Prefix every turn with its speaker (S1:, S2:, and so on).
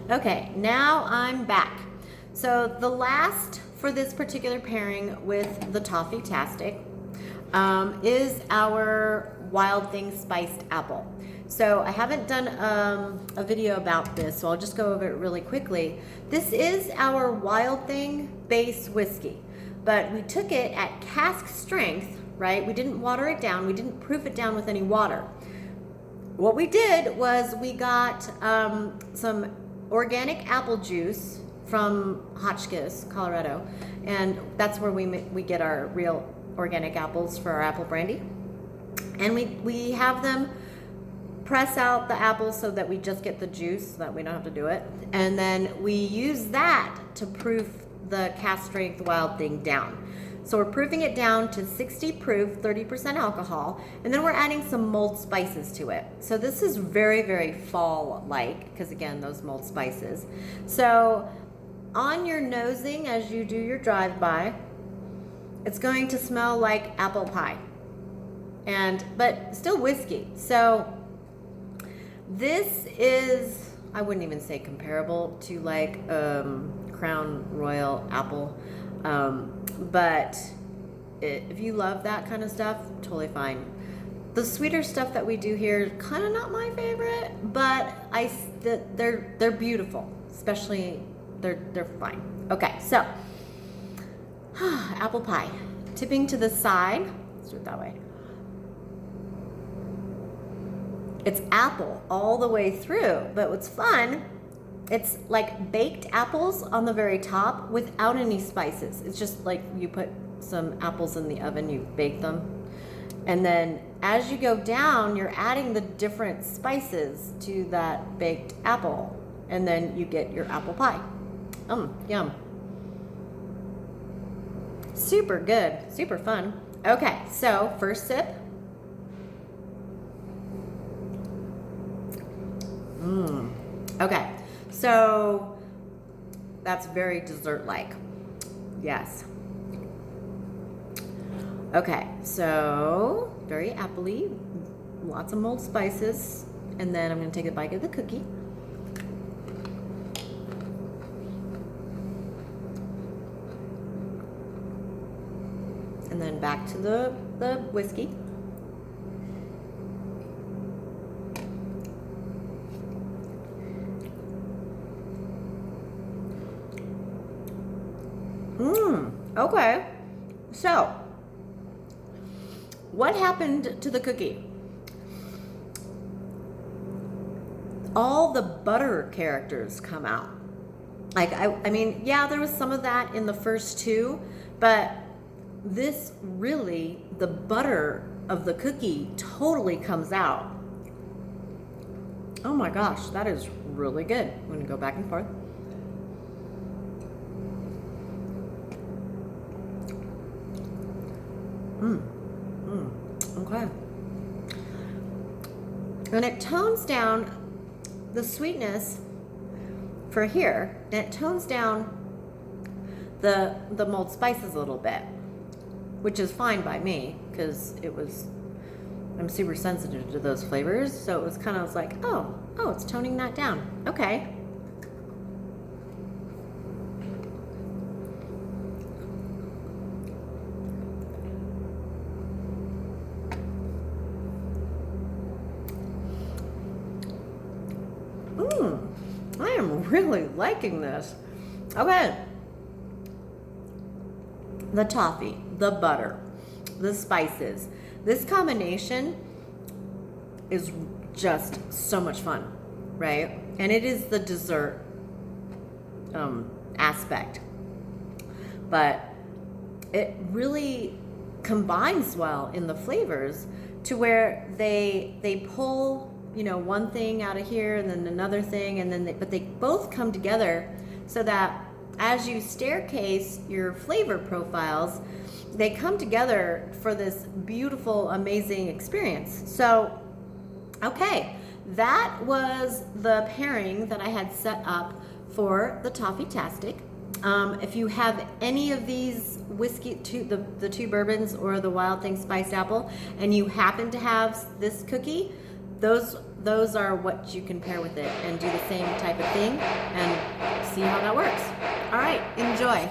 S1: Okay, now I'm back. So the last for this particular pairing with the Toffee Tastic is our Wild Thing Spiced Apple. So I haven't done a video about this, so I'll just go over it really quickly. This is our Wild Thing base whiskey, but we took it at cask strength, right? We didn't water it down. We didn't proof it down with any water. What we did was we got some organic apple juice from Hotchkiss, Colorado, and that's where we get our real organic apples for our apple brandy. And we have them press out the apples so that we just get the juice, so that we don't have to do it. And then we use that to proof the cask strength Wild Thing down. So we're proofing it down to 60 proof, 30% alcohol, and then we're adding some mulled spices to it. So this is very, very fall-like, because again, those mulled spices. So on your nosing, as you do your drive-by, it's going to smell like apple pie, but still whiskey. So this is, I wouldn't even say comparable to like Crown Royal apple. But if you love that kind of stuff, totally fine. The sweeter stuff that we do here is kind of not my favorite, but they're beautiful. Especially they're fine. Okay, so apple pie, tipping to the side. Let's do it that way. It's apple all the way through, but what's fun, it's like baked apples on the very top without any spices. It's just like you put some apples in the oven, you bake them. And then as you go down, you're adding the different spices to that baked apple. And then you get your apple pie. Yum. Super good, super fun. Okay, so first sip. Okay. So that's very dessert-like. Yes. Okay, so very appley, lots of mulled spices, and then I'm going to take a bite of the cookie. And then back to the whiskey. Okay, so what happened to the cookie? All the butter characters come out. Like, I mean, yeah, there was some of that in the first two, but this really, the butter of the cookie totally comes out. Oh my gosh, that is really good. I'm gonna go back and forth. Okay. And it tones down the sweetness for here, and it tones down the mulled spices a little bit, which is fine by me because I'm super sensitive to those flavors, so it was kind of like, oh, it's toning that down. Okay. I am really liking this. Okay. The toffee, the butter, the spices. This combination is just so much fun, right? And it is the dessert aspect. But it really combines well in the flavors to where they pull, you know, one thing out of here and then another thing, and then but they both come together so that as you staircase your flavor profiles, they come together for this beautiful, amazing experience. So, okay, that was the pairing that I had set up for the Toffee Tastic. If you have any of these whiskey, the two bourbons or the Wild Thing Spiced Apple, and you happen to have this cookie, those those are what you can pair with it and do the same type of thing and see how that works. All right, enjoy.